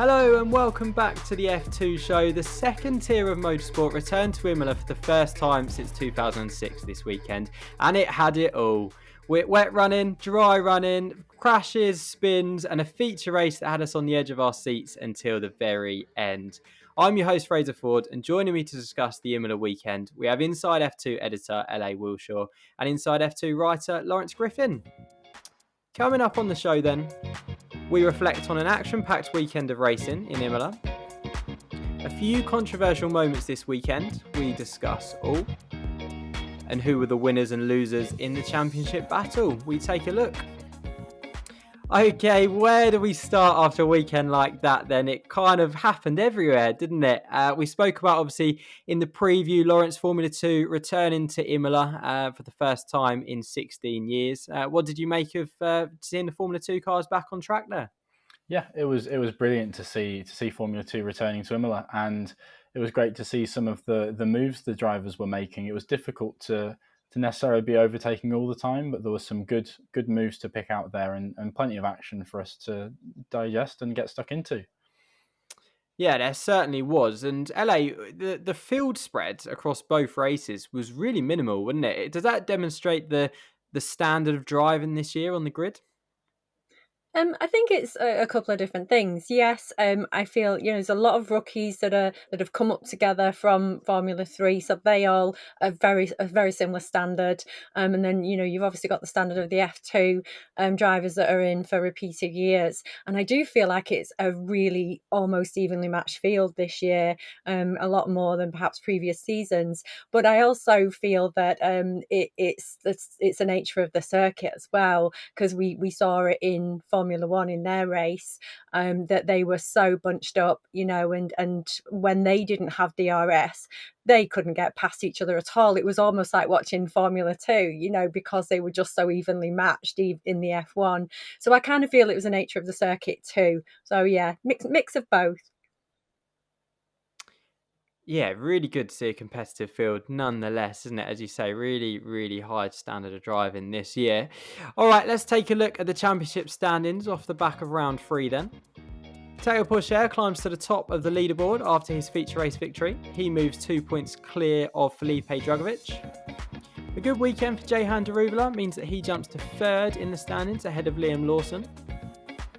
Hello and welcome back to the F2 show. The second tier of motorsport returned to Imola for the first time since 2006 this weekend, and it had it all. Wet running, dry running, crashes, spins, and a feature race that had us on the edge of our seats until the very end. I'm your host Fraser Ford, and joining me to discuss the Imola weekend, we have Inside F2 editor LA Wilshaw and Inside F2 writer Lawrence Griffin. Coming up on the show then, we reflect on an action-packed weekend of racing in Imola. A few controversial moments this weekend, we discuss all. And who were the winners and losers in the championship battle? We take a look. Okay, where do we start after a weekend like that then? It kind of happened everywhere, didn't it? We spoke about, obviously, in the preview, Lawrence Formula 2 returning to Imola for the first time in 16 years. What did you make of seeing the Formula 2 cars back on track there? Yeah, it was brilliant to see Formula 2 returning to Imola, and it was great to see some of the moves the drivers were making. It was difficult to necessarily be overtaking all the time, but there was some good moves to pick out there and plenty of action for us to digest and get stuck into. Yeah, there certainly was. And LA, the field spread across both races was really minimal, wasn't it? Does that demonstrate the standard of driving this year on the grid? I think it's a couple of different things. Yes, I feel there's a lot of rookies that have come up together from Formula 3, so they all are a very similar standard. And then you've obviously got the standard of the F2 drivers that are in for repeated years. And I do feel like it's a really almost evenly matched field this year, a lot more than perhaps previous seasons. But I also feel that it's the nature of the circuit as well, because we saw it in Formula One in their race, that they were so bunched up, and when they didn't have DRS, they couldn't get past each other at all. It was almost like watching Formula 2, because they were just so evenly matched in the F1. So I kind of feel it was the nature of the circuit too. So yeah, mix of both. Yeah, really good to see a competitive field nonetheless, isn't it? As you say, really, really high standard of driving this year. All right, let's take a look at the championship standings off the back of round 3 then. Teo Pourchaire climbs to the top of the leaderboard after his feature race victory. He moves 2 points clear of Felipe Drugovich. A good weekend for Jehan Daruvala means that he jumps to 3rd in the standings ahead of Liam Lawson.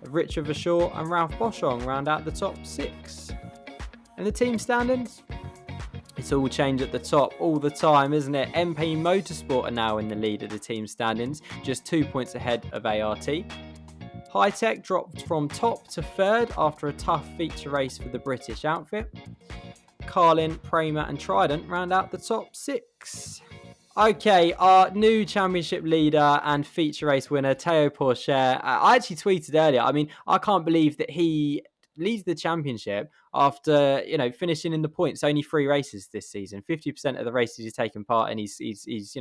Richard Verschoor and Ralph Boschung round out the top 6. And the team standings? It's all change at the top all the time, isn't it? MP Motorsport are now in the lead of the team standings, just 2 points ahead of ART. Hitech dropped from top to 3rd after a tough feature race for the British outfit. Carlin, Prema and Trident round out the top 6. Okay, our new championship leader and feature race winner, Teo Pourchaire. I actually tweeted earlier, I can't believe that he leads the championship after finishing in the points. Only 3 races this season, 50% of the races he's taken part in, he's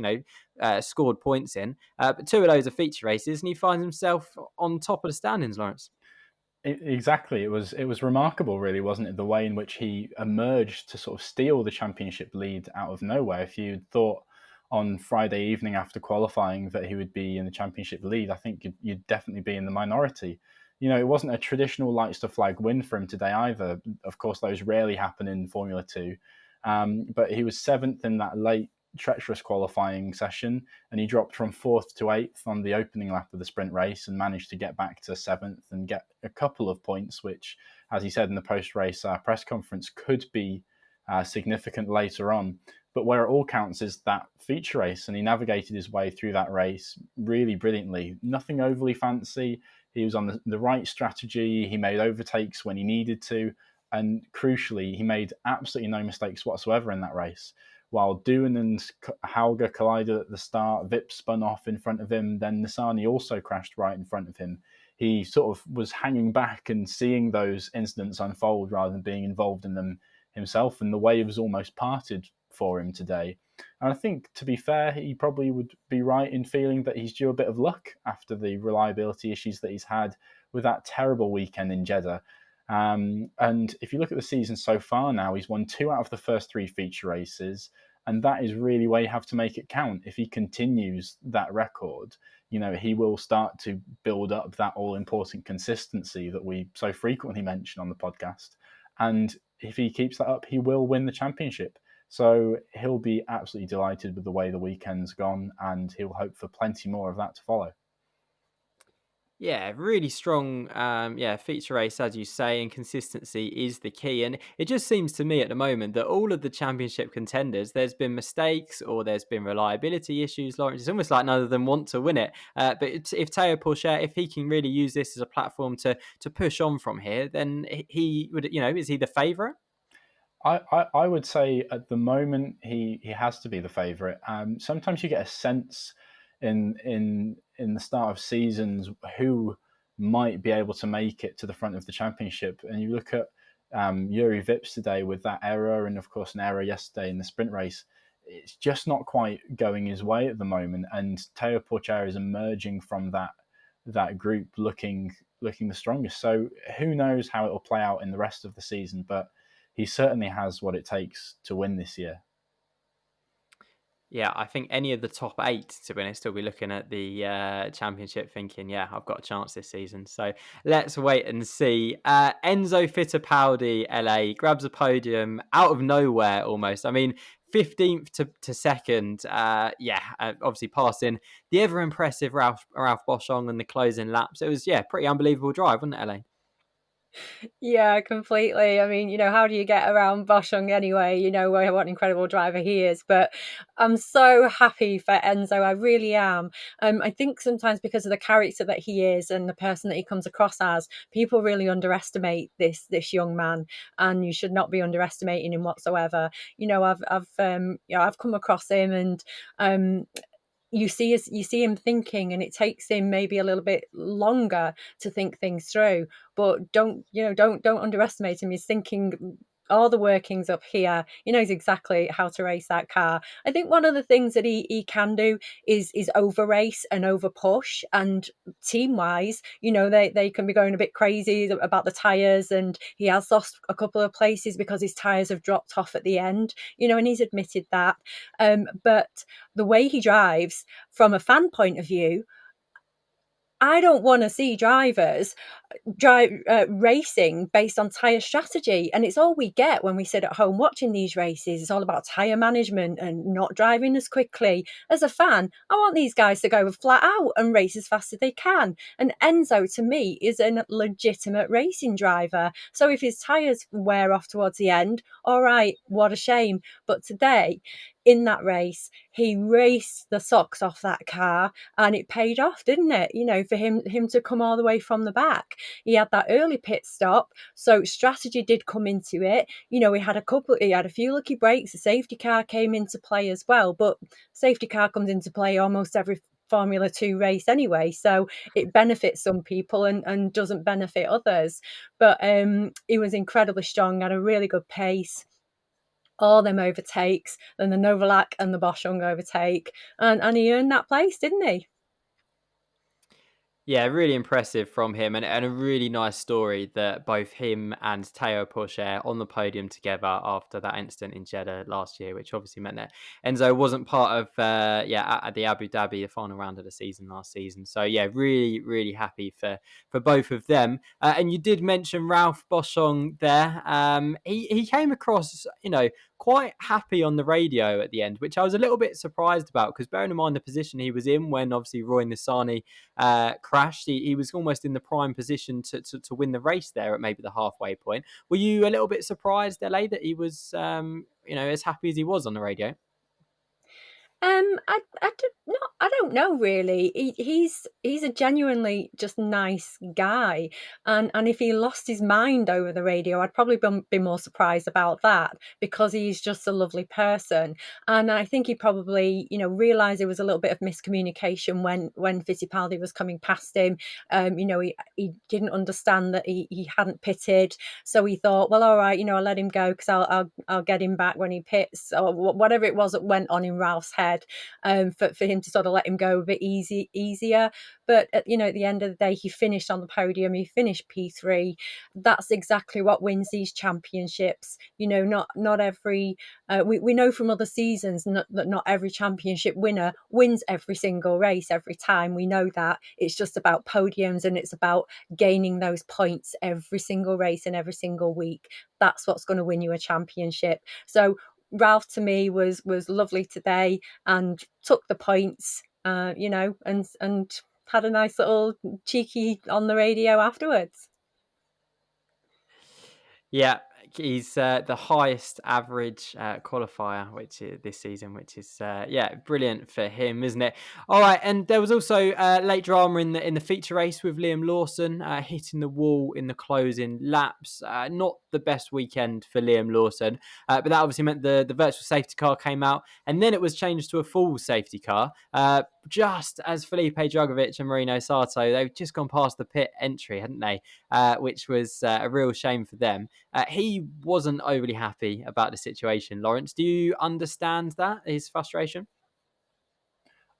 scored points in, but 2 of those are feature races, and he finds himself on top of the standings. Lawrence, Exactly, it was remarkable, really, wasn't it? The way in which he emerged to sort of steal the championship lead out of nowhere. If you'd thought on Friday evening after qualifying that he would be in the championship lead, I think you'd definitely be in the minority. It wasn't a traditional lights to flag win for him today either. Of course, those rarely happen in Formula 2. But he was 7th in that late, treacherous qualifying session, and he dropped from 4th to 8th on the opening lap of the sprint race and managed to get back to 7th and get a couple of points, which, as he said in the post-race press conference, could be significant later on. But where it all counts is that feature race, and he navigated his way through that race really brilliantly. Nothing overly fancy. He was on the right strategy. He made overtakes when he needed to. And crucially, he made absolutely no mistakes whatsoever in that race. While Doohan and Hauger collided at the start, Vips spun off in front of him, then Nissany also crashed right in front of him. He sort of was hanging back and seeing those incidents unfold rather than being involved in them himself, and the waves almost parted for him today. And I think, to be fair, he probably would be right in feeling that he's due a bit of luck after the reliability issues that he's had with that terrible weekend in Jeddah. And if you look at the season so far now, he's won 2 out of the first 3 feature races. And that is really where you have to make it count. If he continues that record, he will start to build up that all-important consistency that we so frequently mention on the podcast. And if he keeps that up, he will win the championship. So he'll be absolutely delighted with the way the weekend's gone, and he'll hope for plenty more of that to follow. Yeah, really strong, feature race, as you say, and consistency is the key. And it just seems to me at the moment that all of the championship contenders, there's been mistakes or there's been reliability issues. Lawrence, it's almost like none of them want to win it. But if Teo Pourchaire, if he can really use this as a platform to push on from here, then he would, is he the favourite? I would say at the moment he has to be the favourite. Sometimes you get a sense in the start of seasons who might be able to make it to the front of the championship, and you look at Yuri Vips today with that error, and of course an error yesterday in the sprint race. It's just not quite going his way at the moment, and Teo Pourchaire is emerging from that group looking the strongest. So who knows how it will play out in the rest of the season, but he certainly has what it takes to win this year. Yeah, I think any of the top 8, to be honest, will be looking at the championship thinking, yeah, I've got a chance this season. So let's wait and see. Enzo Fittipaldi, LA, grabs a podium out of nowhere almost. I mean, 15th to second. Obviously passing the ever impressive Ralph Boschung on the closing laps. It was, pretty unbelievable drive, wasn't it, LA? Yeah, completely. I mean, how do you get around Boschung anyway? What an incredible driver he is. But I'm so happy for Enzo. I really am. I think sometimes because of the character that he is and the person that he comes across as, people really underestimate this young man, and you should not be underestimating him whatsoever. I've come across him, and you see him thinking, and it takes him maybe a little bit longer to think things through, but don't underestimate him. He's thinking all the workings up here. He knows exactly how to race that car. I think one of the things that he can do is over race and over push, and team wise, they can be going a bit crazy about the tires, and he has lost a couple of places because his tires have dropped off at the end, and he's admitted that. But the way he drives, from a fan point of view, I don't want to see drivers racing based on tyre strategy. And it's all we get when we sit at home watching these races. It's all about tyre management and not driving as quickly. As a fan, I want these guys to go flat out and race as fast as they can. And Enzo, to me, is a legitimate racing driver. So if his tyres wear off towards the end, all right, what a shame. But today, in that race, he raced the socks off that car, and it paid off, didn't it? For him to come all the way from the back. He had that early pit stop, so strategy did come into it. He had a few lucky breaks. The safety car came into play as well, but safety car comes into play almost every Formula 2 race anyway, so it benefits some people and doesn't benefit others. But he was incredibly strong, had a really good pace. All them overtakes, then the Novalak and the Boschung overtake, and he earned that place, didn't he? Yeah, really impressive from him, and a really nice story that both him and Teo Pourchaire on the podium together after that incident in Jeddah last year, which obviously meant that Enzo wasn't part of at the Abu Dhabi, the final round of the season last season. So yeah, really, really happy for both of them. And you did mention Ralph Boschung there. He came across, quite happy on the radio at the end, which I was a little bit surprised about, because bearing in mind the position he was in when obviously Roy Nissany crashed, he was almost in the prime position to win the race there at maybe the halfway point. Were you a little bit surprised, LA, that he was as happy as he was on the radio? I don't know really. He's a genuinely just nice guy, and if he lost his mind over the radio, I'd probably be more surprised about that, because he's just a lovely person. And I think he probably realised there was a little bit of miscommunication when Fittipaldi was coming past him. He didn't understand that he hadn't pitted, so he thought, well, all right, I'll let him go because I'll get him back when he pits, or whatever it was that went on in Ralph's head. said, for him to sort of let him go a bit easier. But at the end of the day, he finished on the podium. He finished P3. That's exactly what wins these championships. Not every we know from other seasons that not every championship winner wins every single race every time. We know that. It's just about podiums, and it's about gaining those points every single race and every single week. That's what's going to win you a championship. So Ralph, to me, was lovely today and took the points, and had a nice little cheeky on the radio afterwards. Yeah, he's the highest average qualifier, which is this season, which is brilliant for him, isn't it? All right, and there was also late drama in the feature race with Liam Lawson hitting the wall in the closing laps. Not the best weekend for Liam Lawson, but that obviously meant the virtual safety car came out, and then it was changed to a full safety car. Just as Felipe Drugovich and Marino Sato, they've just gone past the pit entry, hadn't they? Which was a real shame for them. He wasn't overly happy about the situation. Lawrence, do you understand that, his frustration?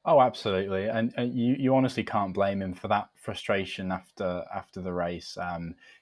Oh, absolutely, and you honestly can't blame him for that frustration after the race.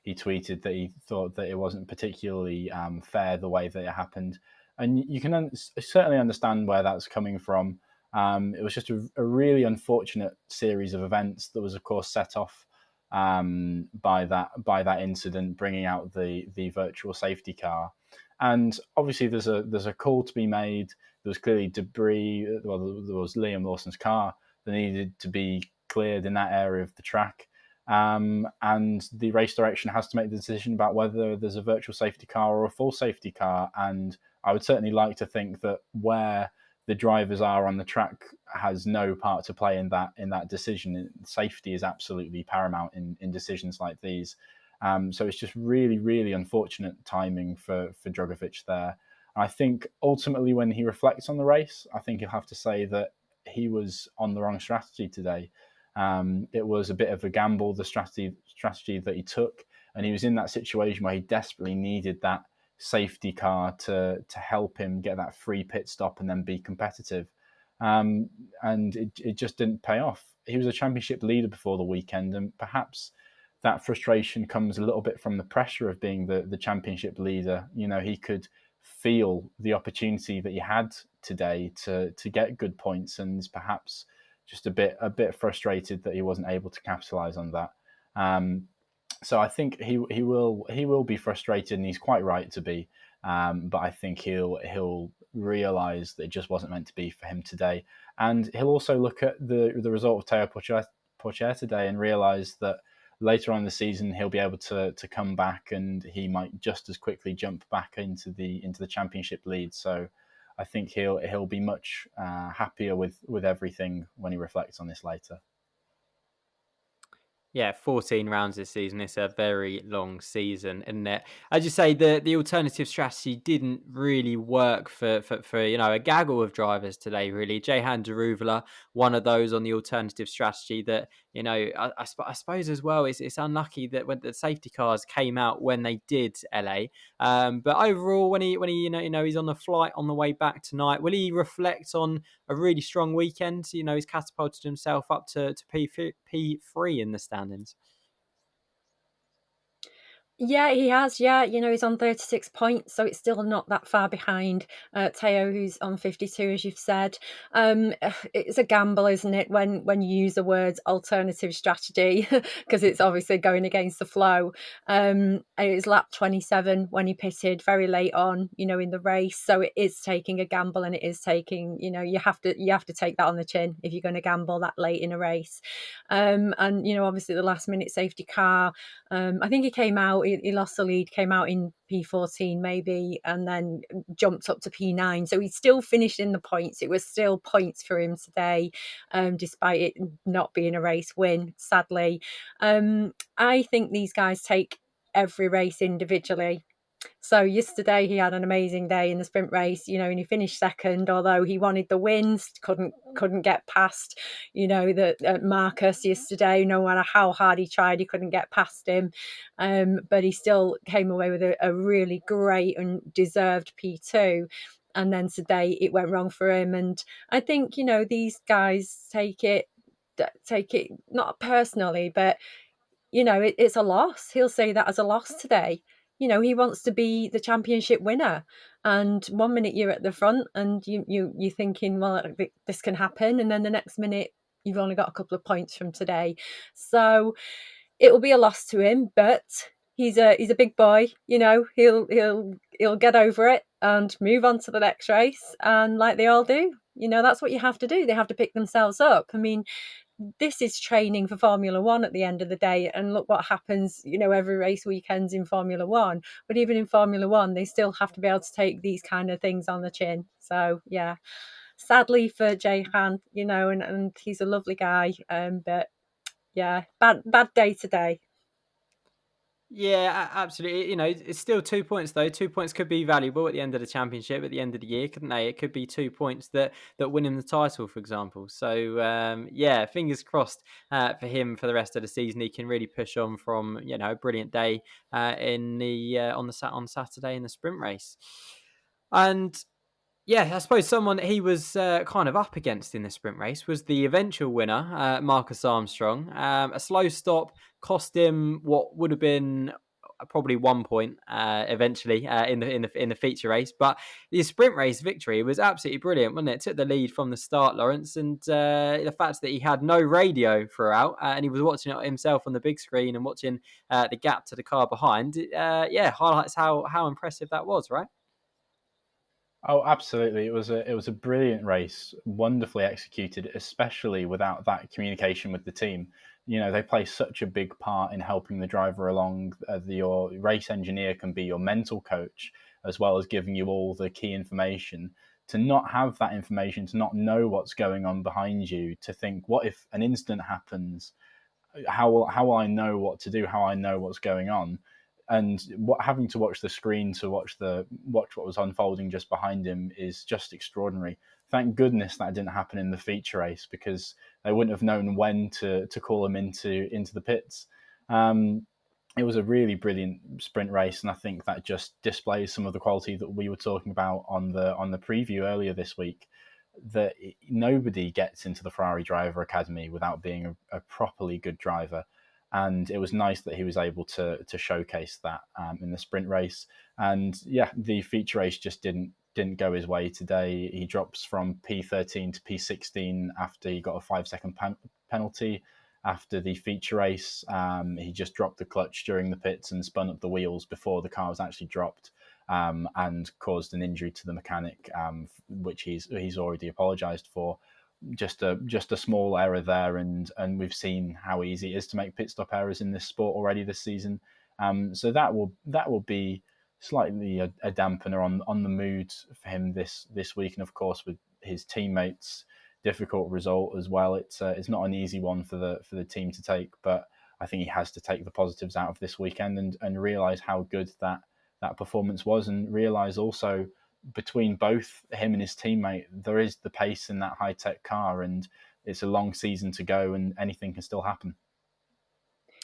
He tweeted that he thought that it wasn't particularly fair the way that it happened, and you can certainly understand where that's coming from. It was just a really unfortunate series of events that was, of course, set off by that incident, bringing out the virtual safety car. And obviously, there's a call to be made. There was clearly debris. Well, there was Liam Lawson's car that needed to be cleared in that area of the track. And the race direction has to make the decision about whether there's a virtual safety car or a full safety car. And I would certainly like to think that where the drivers are on the track has no part to play in that decision. Safety is absolutely paramount in decisions like these. So it's just really, really unfortunate timing for Drugovich there. And I think ultimately when he reflects on the race, I think he'll have to say that he was on the wrong strategy today. It was a bit of a gamble, the strategy that he took. And he was in that situation where he desperately needed that safety car to help him get that free pit stop and then be competitive. And it just didn't pay off. He was a championship leader before the weekend, and perhaps that frustration comes a little bit from the pressure of being the championship leader. He could feel the opportunity that he had today to get good points, and is perhaps just a bit frustrated that he wasn't able to capitalize on that. So I think he will be frustrated, and he's quite right to be. But I think he'll realize that it just wasn't meant to be for him today, and he'll also look at the result of Teo Pourchaire today and realize that later on in the season he'll be able to come back, and he might just as quickly jump back into the championship lead. So I think he'll be much happier with everything when he reflects on this later. Yeah, 14 rounds this season. It's a very long season, isn't it? As you say, the alternative strategy didn't really work for a gaggle of drivers today, really. Jehan Daruvula, one of those on the alternative strategy that, I suppose as well, it's unlucky that when the safety cars came out when they did, LA. But overall, when he he's on the flight on the way back tonight, will he reflect on a really strong weekend? He's catapulted himself up to P3 in the standings. Yeah, he has. Yeah, he's on 36 points, so it's still not that far behind Teo, who's on 52, as you've said. It's a gamble, isn't it, when you use the words alternative strategy, because it's obviously going against the flow. It was lap 27 when he pitted very late on, in the race. So it is taking a gamble, and it is taking, you have to take that on the chin if you're going to gamble that late in a race. And obviously the last minute safety car. I think he came out. He lost the lead, came out in P14 maybe, and then jumped up to P9. So he still finished in the points. It was still points for him today, despite it not being a race win, sadly. I think these guys take every race individually. So yesterday he had an amazing day in the sprint race, and he finished second, although he wanted the wins, couldn't get past, the Marcus yesterday. No matter how hard he tried, he couldn't get past him. But he still came away with a really great and deserved P2. And then today it went wrong for him. And I think, these guys take it not personally, but it's a loss. He'll say that as a loss today. He wants to be the championship winner, and 1 minute you're at the front and you're thinking, well, this can happen, and then the next minute you've only got a couple of points from today. So it will be a loss to him, but he's a big boy. He'll get over it and move on to the next race, and like they all do, that's what you have to do. They have to pick themselves up. I mean, this is training for Formula One at the end of the day, and look what happens, every race weekends in Formula One. But even in Formula One, they still have to be able to take these kind of things on the chin. So yeah, sadly for Jehan, and he's a lovely guy, but yeah, bad day today. Yeah, absolutely. It's still 2 points though. 2 points could be valuable at the end of the championship, at the end of the year, couldn't they? It could be 2 points that win him the title, for example. So yeah, fingers crossed for him for the rest of the season. He can really push on from a brilliant day in the on Saturday in the sprint race. And yeah, I suppose someone that he was kind of up against in the sprint race was the eventual winner, Marcus Armstrong. A slow stop cost him what would have been probably 1 point eventually in the feature race, but the sprint race victory was absolutely brilliant, wasn't it? It took the lead from the start, Lawrence, and the fact that he had no radio throughout and he was watching it himself on the big screen and watching the gap to the car behind. Yeah, highlights how impressive that was, right? Oh, absolutely! It was a brilliant race, wonderfully executed, especially without that communication with the team. They play such a big part in helping the driver along. Your race engineer can be your mental coach, as well as giving you all the key information. To not have that information, to not know what's going on behind you, to think, what if an incident happens? How will I know what to do? How I know what's going on? And having to watch the screen to watch what was unfolding just behind him is just extraordinary. Thank goodness that didn't happen in the feature race, because they wouldn't have known when to call him into the pits. It was a really brilliant sprint race, and I think that just displays some of the quality that we were talking about on the preview earlier this week. That nobody gets into the Ferrari Driver Academy without being a properly good driver. And it was nice that he was able to showcase that in the sprint race. And yeah, the feature race just didn't go his way today. He drops from P13 to P16 after he got a 5-second penalty. After the feature race, he just dropped the clutch during the pits and spun up the wheels before the car was actually dropped, and caused an injury to the mechanic, which he's already apologised for. Just a small error there, and we've seen how easy it is to make pit stop errors in this sport already this season. So that will be slightly a dampener on the mood for him this week, and of course with his teammates, difficult result as well. It's not an easy one for the team to take, but I think he has to take the positives out of this weekend and realise how good that performance was, and realise also between both him and his teammate, there is the pace in that high-tech car, and it's a long season to go, and anything can still happen.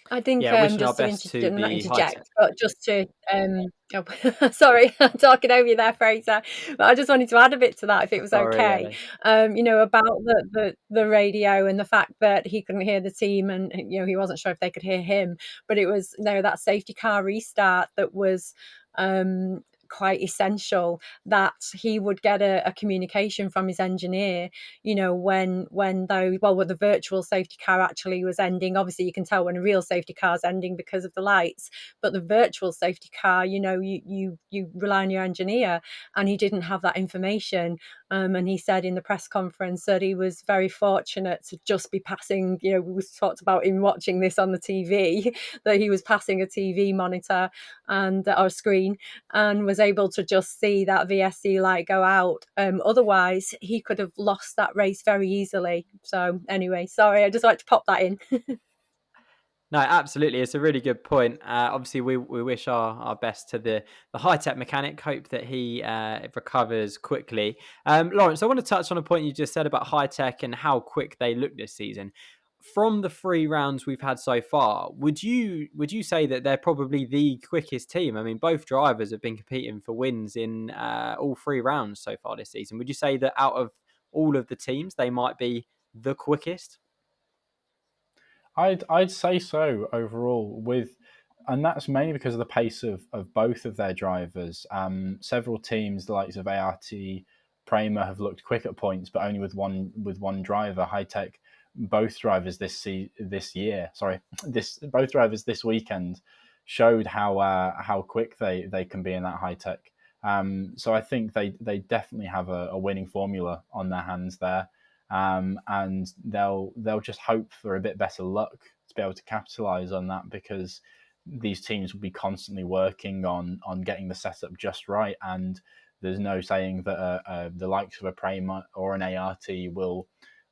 I think Yeah, wishing our just to best to not the interject, Hitech. but just to sorry, I'm talking over you there, Fraser. But I just wanted to add a bit to that, if it was Sorry, okay. Ellie. About the radio and the fact that he couldn't hear the team, and he wasn't sure if they could hear him. But it was that safety car restart that was quite essential, that he would get a communication from his engineer, when the virtual safety car actually was ending. Obviously you can tell when a real safety car is ending because of the lights, but the virtual safety car, you rely on your engineer, and he didn't have that information. And he said in the press conference that he was very fortunate to just be passing, we talked about him watching this on the TV, that he was passing a TV monitor or screen, and was able to just see that VSC light go out. Otherwise, he could have lost that race very easily. So anyway, sorry, I just like to pop that in. No, absolutely. It's a really good point. Obviously, we wish our best to the high-tech mechanic. Hope that he recovers quickly. Lawrence, I want to touch on a point you just said about high-tech and how quick they look this season. from the 3 rounds we've had so far, would you say that they're probably the quickest team? I mean, both drivers have been competing for wins in all 3 rounds so far this season. Would you say that out of all of the teams, they might be the quickest? I'd say so overall, and that's mainly because of the pace of both of their drivers. Several teams, the likes of ART, Prema, have looked quick at points, but only with one driver. Hitech, both drivers this year, sorry, this both drivers this weekend showed how quick they can be in that Hitech. So I think they definitely have a winning formula on their hands there. And they'll just hope for a bit better luck to be able to capitalize on that, because these teams will be constantly working on getting the setup just right, and there's no saying that the likes of a Prema or an ART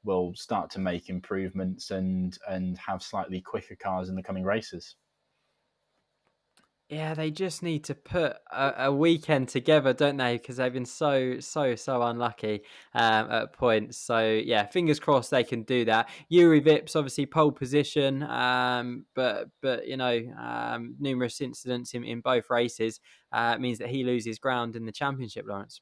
will start to make improvements and have slightly quicker cars in the coming races. Yeah, they just need to put a weekend together, don't they? Because they've been so unlucky at points. So yeah, fingers crossed they can do that. Yuri Vips, obviously pole position, but numerous incidents in both races means that he loses ground in the championship, Lawrence.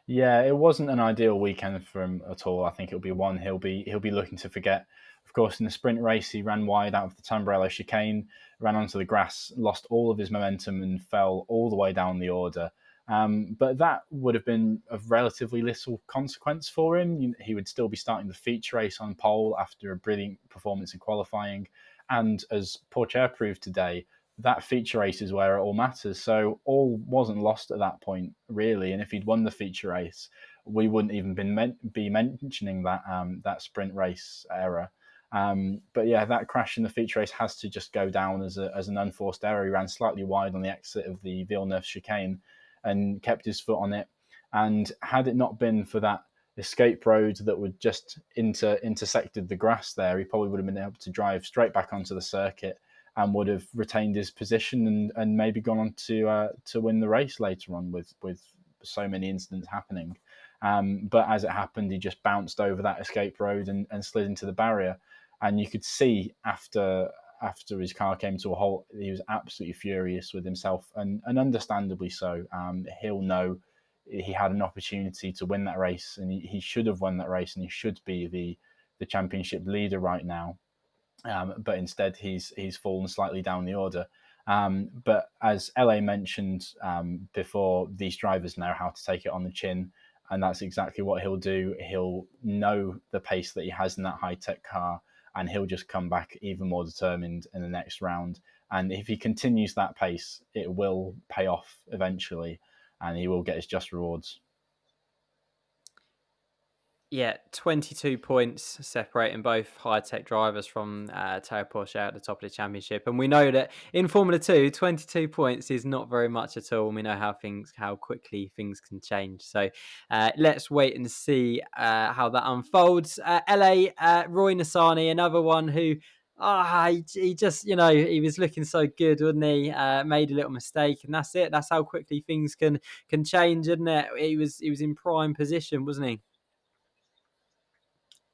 Yeah, it wasn't an ideal weekend for him at all. I think it'll be one he'll be looking to forget. Of course, in the sprint race, he ran wide out of the Tamburello chicane, ran onto the grass, lost all of his momentum, and fell all the way down the order. But that would have been of relatively little consequence for him. He would still be starting the feature race on pole after a brilliant performance in qualifying. And as Pourchaire proved today, that feature race is where it all matters. So all wasn't lost at that point, really. And if he'd won the feature race, we wouldn't even be mentioning that sprint race error. But yeah, that crash in the feature race has to just go down as an unforced error. He ran slightly wide on the exit of the Villeneuve chicane and kept his foot on it. And had it not been for that escape road that would just intersected the grass there, he probably would have been able to drive straight back onto the circuit and would have retained his position and maybe gone on to win the race later on with so many incidents happening. But as it happened, he just bounced over that escape road and slid into the barrier. And you could see after his car came to a halt, he was absolutely furious with himself, and understandably so. He'll know he had an opportunity to win that race, and he should have won that race, and he should be the championship leader right now. But instead, he's fallen slightly down the order. But as LA mentioned before, these drivers know how to take it on the chin, and that's exactly what he'll do. He'll know the pace that he has in that Hitech car, and he'll just come back even more determined in the next round. And if he continues that pace, it will pay off eventually, and he will get his just rewards. Yeah, 22 points separating both Hitech drivers from Teo Pourchaire at the top of the championship. And we know that in Formula 2, 22 points is not very much at all. And we know how quickly things can change. So let's wait and see how that unfolds. LA, Roy Nissany, another one who he just, he was looking so good, wasn't he? Made a little mistake, and that's it. That's how quickly things can change, isn't it? He was in prime position, wasn't he?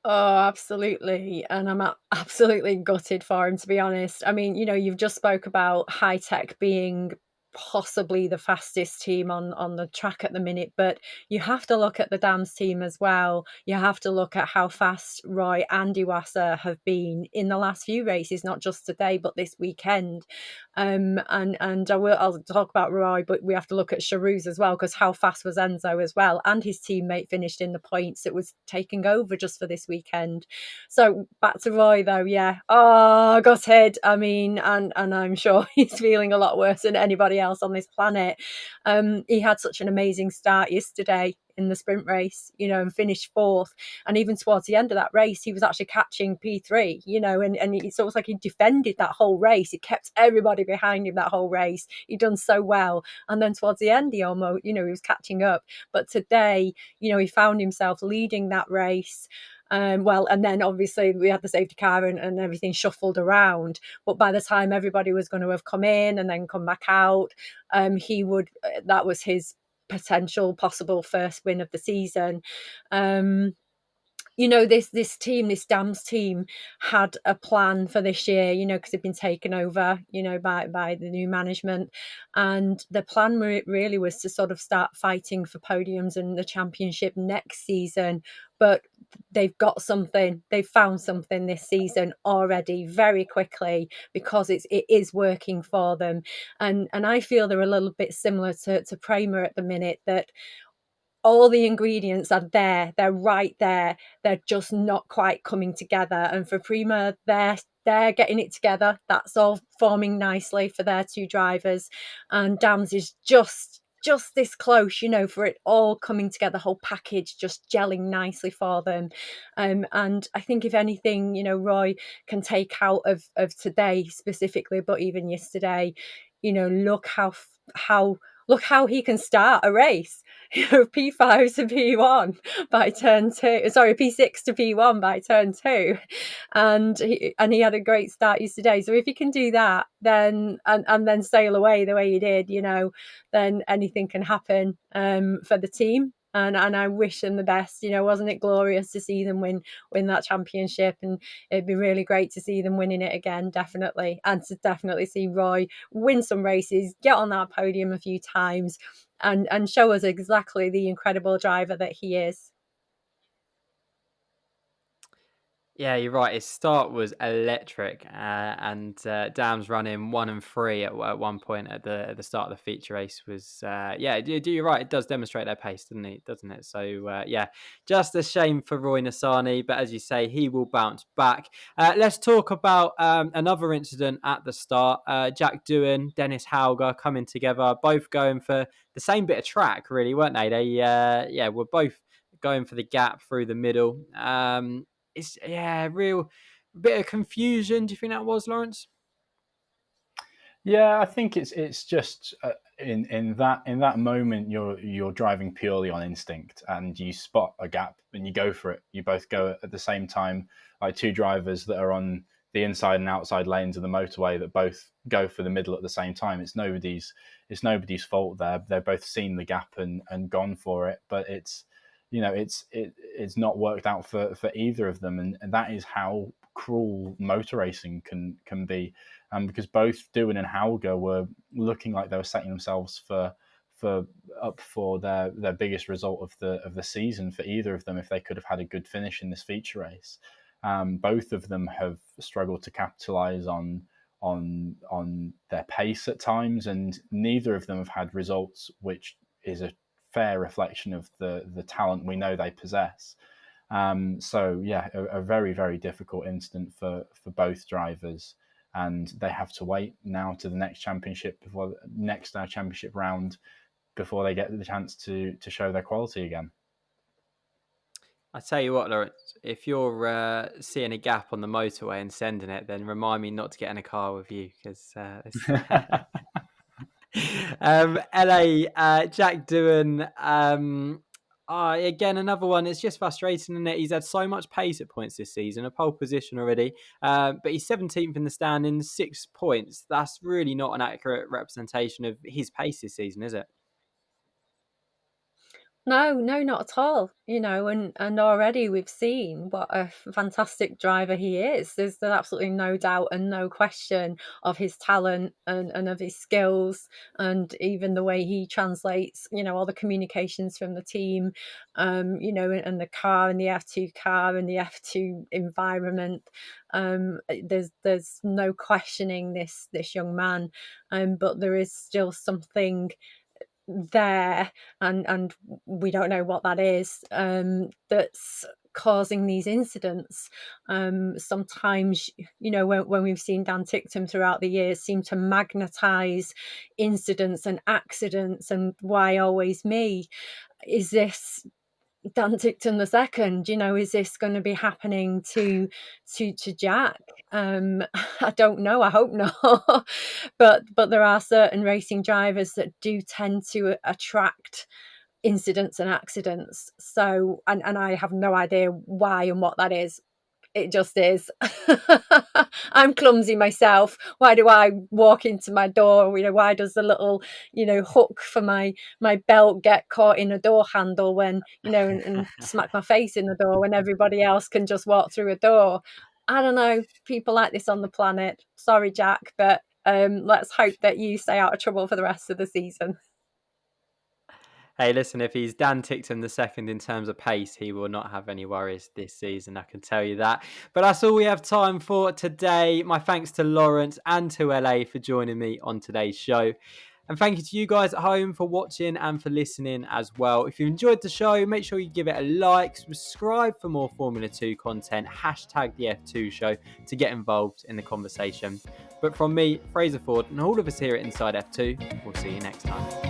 Oh, absolutely. And I'm absolutely gutted for him, to be honest. I mean, you've just spoke about Hitech being possibly the fastest team on the track at the minute, but you have to look at the Dams team as well. You have to look at how fast Roy and Iwasa have been in the last few races, not just today, but this weekend. And I'll talk about Roy, but we have to look at Charouz as well, because how fast was Enzo as well, and his teammate finished in the points. It was taking over just for this weekend. So back to Roy though, yeah. Oh, gutted. I mean, and I'm sure he's feeling a lot worse than anybody else on this planet. He had such an amazing start yesterday in the sprint race, and finished fourth. And even towards the end of that race, he was actually catching P3, and it's almost like he defended that whole race. He kept everybody behind him that whole race. He'd done so well. And then towards the end, he almost, he was catching up. But today, he found himself leading that race. And then obviously we had the safety car and everything shuffled around. But by the time everybody was going to have come in and then come back out, that was his potential possible first win of the season. this team, this Dams team, had a plan for this year, because they've been taken over, by the new management, and the plan really was to sort of start fighting for podiums and the championship next season. But they've found something this season already very quickly, because it is working for them, and I feel they're a little bit similar to Prema at the minute, that all the ingredients are there, they're right there, they're just not quite coming together. And for Prima, they're getting it together, that's all forming nicely for their two drivers, and Dams is just this close, for it all coming together, whole package just gelling nicely for them. And I think, if anything, Roy can take out of today specifically, but even yesterday, look how he can start a race. P5 to P1 by turn 2, sorry, P6 to P1 by turn 2, and he had a great start yesterday. So if you can do that, then and then sail away the way he did, then anything can happen for the team. And I wish them the best. Wasn't it glorious to see them win that championship? And it'd be really great to see them winning it again, definitely, and to definitely see Roy win some races, get on that podium a few times, and show us exactly the incredible driver that he is. Yeah, you're right. His start was electric, and Dams running 1 and 3 at one point at the start of the feature race was You're right. It does demonstrate their pace, doesn't it? So just a shame for Roy Nissany, but as you say, he will bounce back. Let's talk about another incident at the start. Jack Doohan, Dennis Hauger coming together, both going for the same bit of track, really, weren't they? They were both going for the gap through the middle. It's real bit of confusion. Do you think that was, Lawrence? Yeah, I think it's just in that moment you're driving purely on instinct, and you spot a gap and you go for it. You both go at the same time, like two drivers that are on the inside and outside lanes of the motorway that both go for the middle at the same time. It's nobody's fault there. They've both seen the gap and gone for it, but it's not worked out for either of them, and that is how cruel motor racing can be. Because both Doohan and Hauger were looking like they were setting themselves for their biggest result of the season for either of them if they could have had a good finish in this feature race. Both of them have struggled to capitalize on their pace at times, and neither of them have had results which is a fair reflection of the talent we know they possess. A very, very difficult incident for both drivers, and they have to wait now to the next championship championship round before they get the chance to show their quality again. I tell you what, Lawrence, if you're seeing a gap on the motorway and sending it, then remind me not to get in a car with you, because LA, Jack Doohan, again, another one. It's just frustrating, isn't it? He's had so much pace at points this season, a pole position already, but he's 17th in the standings, 6 points. That's really not an accurate representation of his pace this season, is it? No, not at all. And already we've seen what a fantastic driver he is. There's absolutely no doubt and no question of his talent and of his skills, and even the way he translates, all the communications from the team, and the car and the F2 car and the F2 environment. There's no questioning this young man, but there is still something there, and we don't know what that is, that's causing these incidents. Sometimes, when we've seen Dan Ticktum throughout the years seem to magnetize incidents and accidents, and why always me? Is this Dan Ticktum the second? Is this going to be happening to Jack? I don't know. I hope not. but there are certain racing drivers that do tend to attract incidents and accidents. So, and I have no idea why and what that is. It just is. I'm clumsy myself. Why do I walk into my door? You know, why does the little, you know, hook for my belt get caught in a door handle when, you know, and smack my face in the door when everybody else can just walk through a door? I don't know. People like this on the planet. Sorry, Jack, but let's hope that you stay out of trouble for the rest of the season. Hey, listen, if he's Dan Tickton the second in terms of pace, he will not have any worries this season, I can tell you that. But that's all we have time for today. My thanks to Lawrence and to LA for joining me on today's show. And thank you to you guys at home for watching and for listening as well. If you enjoyed the show, make sure you give it a like, subscribe for more Formula 2 content, hashtag the F2 show to get involved in the conversation. But from me, Fraser Ford, and all of us here at Inside F2, we'll see you next time.